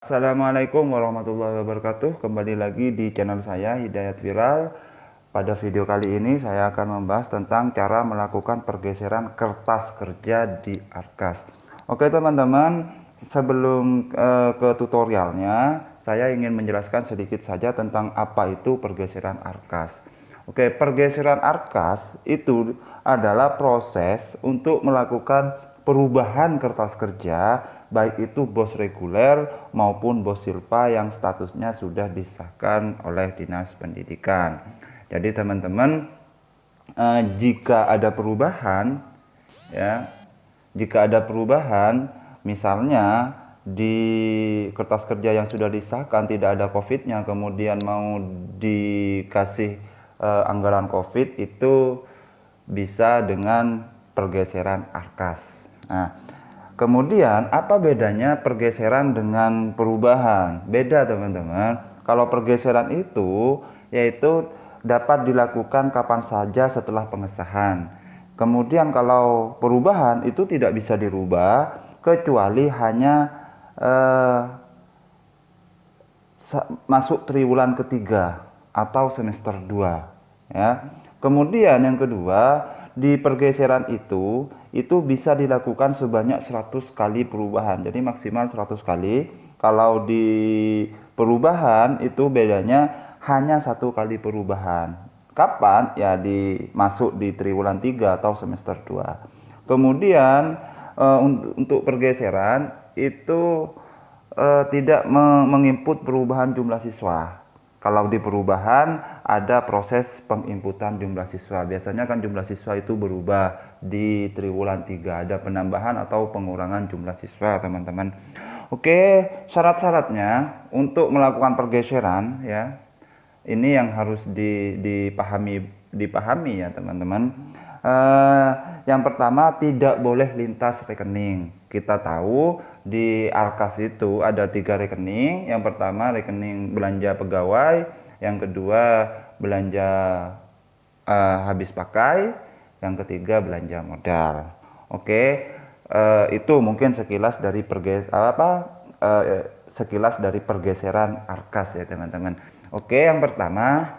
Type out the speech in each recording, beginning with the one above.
Assalamualaikum warahmatullahi wabarakatuh. Kembali lagi di channel saya Hidayat Viral. Pada video kali ini saya akan membahas tentang cara melakukan pergeseran kertas kerja di Arkas. Oke teman-teman, sebelum ke tutorialnya, saya ingin menjelaskan sedikit saja tentang apa itu pergeseran Arkas. Oke, pergeseran Arkas itu adalah proses untuk melakukan perubahan kertas kerja, baik itu bos reguler maupun bos silpa yang statusnya sudah disahkan oleh Dinas Pendidikan. Jadi teman-teman, jika ada perubahan, ya, jika ada perubahan, misalnya di kertas kerja yang sudah disahkan tidak ada COVID-nya, kemudian mau dikasih anggaran COVID, itu bisa dengan pergeseran Arkas. Nah, kemudian apa bedanya pergeseran dengan perubahan? Beda teman-teman. Kalau pergeseran itu yaitu dapat dilakukan kapan saja setelah pengesahan. Kemudian kalau perubahan itu tidak bisa dirubah kecuali hanya masuk triwulan ketiga atau semester 2, ya. Kemudian yang kedua, di pergeseran itu bisa dilakukan sebanyak 100 kali perubahan. Jadi maksimal 100 kali. Kalau di perubahan itu bedanya hanya 1 kali perubahan. Kapan? Ya masuk di triwulan 3 atau semester 2. Kemudian untuk pergeseran itu tidak menginput perubahan jumlah siswa. Kalau di perubahan ada proses penginputan jumlah siswa. Biasanya kan jumlah siswa itu berubah di triwulan 3, ada penambahan atau pengurangan jumlah siswa, teman-teman. Oke, syarat-syaratnya untuk melakukan pergeseran, ya. Ini yang harus dipahami ya, teman-teman. Yang pertama, tidak boleh lintas rekening. Kita tahu di Arkas itu ada 3 rekening. Yang pertama rekening belanja pegawai, yang kedua belanja habis pakai, yang ketiga belanja modal. Oke, itu mungkin sekilas dari sekilas dari pergeseran Arkas ya, teman-teman. Oke, yang pertama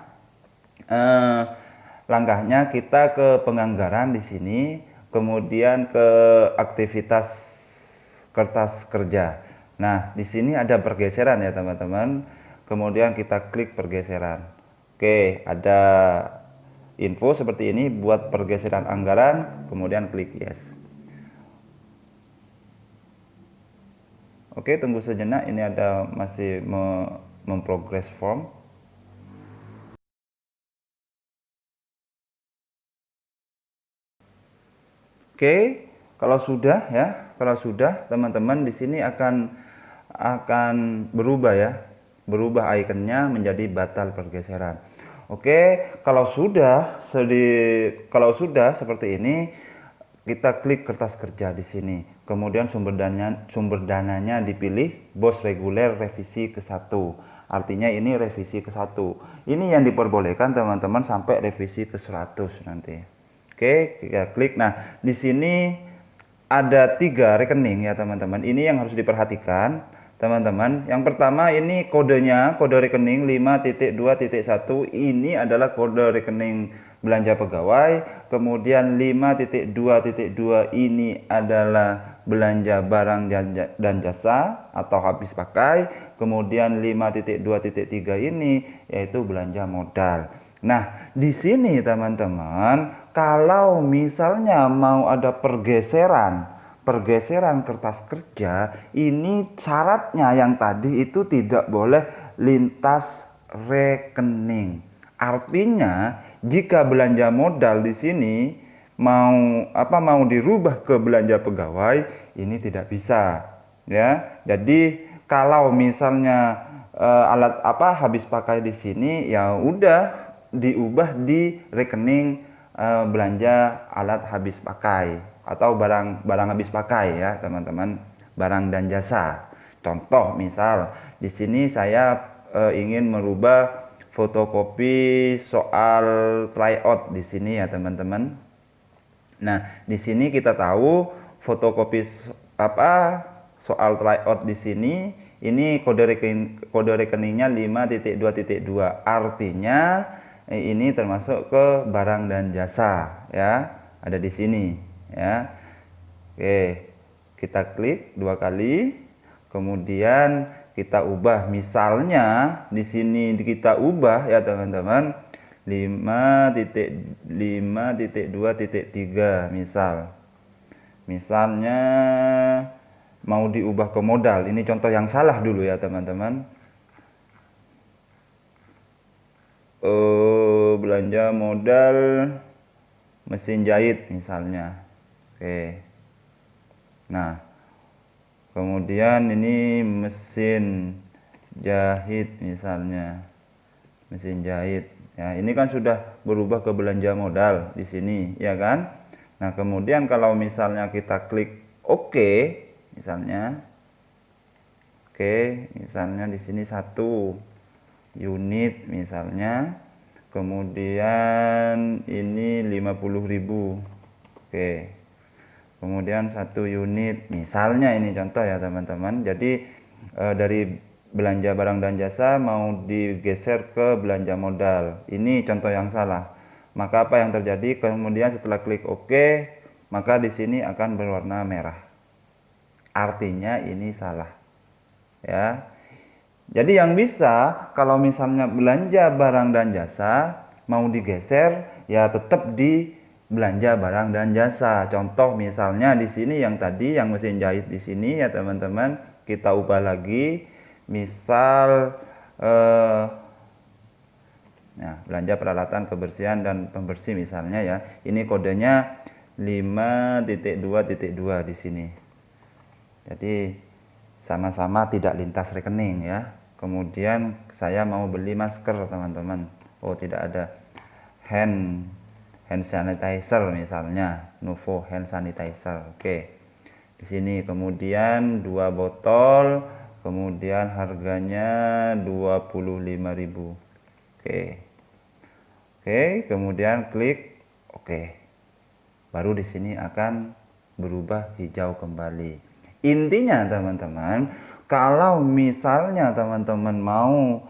langkahnya kita ke penganggaran di sini, kemudian ke aktivitas kertas kerja. Nah, di sini ada pergeseran ya, teman-teman. Kemudian kita klik pergeseran. Oke, ada info seperti ini buat pergeseran anggaran, kemudian klik yes. Oke, tunggu sejenak, ini ada masih memprogres form. Oke, kalau sudah ya, teman-teman di sini akan berubah ya, berubah ikonnya menjadi batal pergeseran. Oke, kalau sudah seperti ini, kita klik kertas kerja di sini. Kemudian sumber dananya dipilih bos reguler revisi ke-1. Artinya ini revisi ke-1. Ini yang diperbolehkan teman-teman sampai revisi ke-100 nanti. Oke, kita klik. Nah, di sini ada 3 rekening ya, teman-teman. Ini yang harus diperhatikan, teman-teman. Yang pertama ini kodenya, kode rekening 5.2.1. Ini adalah kode rekening belanja pegawai. Kemudian 5.2.2 ini adalah belanja barang dan jasa atau habis pakai. Kemudian 5.2.3 ini yaitu belanja modal. Nah, di sini teman-teman, kalau misalnya mau ada pergeseran kertas kerja, ini syaratnya yang tadi itu tidak boleh lintas rekening. Artinya, jika belanja modal di sini mau dirubah ke belanja pegawai, ini tidak bisa, ya. Jadi kalau misalnya alat habis pakai di sini, ya udah diubah di rekening belanja alat habis pakai atau barang habis pakai ya, teman-teman, barang dan jasa. Contoh misal di sini saya ingin merubah fotokopi soal tryout di sini ya, teman-teman. Nah, di sini kita tahu fotokopi soal tryout di sini Ini kode rekeningnya 5.2.2. Artinya ini termasuk ke barang dan jasa ya. Ada di sini ya. Oke, kita klik 2 kali. Kemudian kita ubah, misalnya di sini kita ubah ya teman-teman 5.5.2.3 misalnya mau diubah ke modal. Ini contoh yang salah dulu ya teman-teman. Belanja modal mesin jahit misalnya. Oke. Nah, kemudian ini mesin jahit misalnya. Mesin jahit. Ya, ini kan sudah berubah ke belanja modal di sini, ya kan? Nah, kemudian kalau misalnya kita klik OK, misalnya di sini 1 unit misalnya, kemudian ini 50.000. Oke. Kemudian 1 unit misalnya, ini contoh ya teman-teman. Jadi dari belanja barang dan jasa mau digeser ke belanja modal. Ini contoh yang salah. Maka apa yang terjadi? Kemudian setelah klik OK, maka di sini akan berwarna merah. Artinya ini salah. Ya. Jadi yang bisa kalau misalnya belanja barang dan jasa mau digeser ya tetap di belanja barang dan jasa. Contoh misalnya di sini yang tadi yang mesin jahit di sini ya teman-teman, kita ubah lagi. Misal nah, belanja peralatan kebersihan dan pembersih misalnya ya. Ini kodenya 5.2.2 di sini. Jadi sama-sama tidak lintas rekening ya. Kemudian saya mau beli masker teman-teman. Oh, tidak ada hand sanitizer misalnya, Nuvo hand sanitizer. Oke. Di sini kemudian 2 botol, kemudian harganya 25.000. Oke, kemudian klik OK. Baru di sini akan berubah hijau kembali. Intinya teman-teman, kalau misalnya teman-teman mau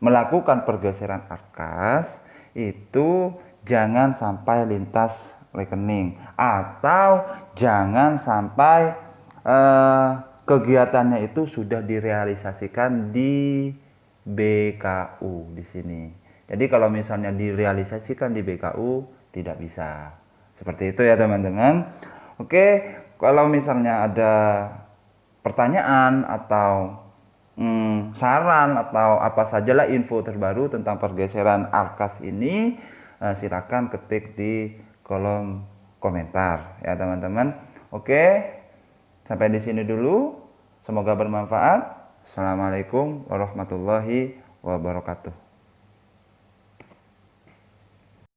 melakukan pergeseran arkas, itu jangan sampai lintas rekening atau jangan sampai kegiatannya itu sudah direalisasikan di BKU di sini. Jadi kalau misalnya direalisasikan di BKU tidak bisa. Seperti itu ya teman-teman. Oke, kalau misalnya ada pertanyaan atau saran atau apa sajalah info terbaru tentang pergeseran arkas ini, silakan ketik di kolom komentar ya teman-teman. Oke, sampai di sini dulu. Semoga bermanfaat. Assalamualaikum warahmatullahi wabarakatuh.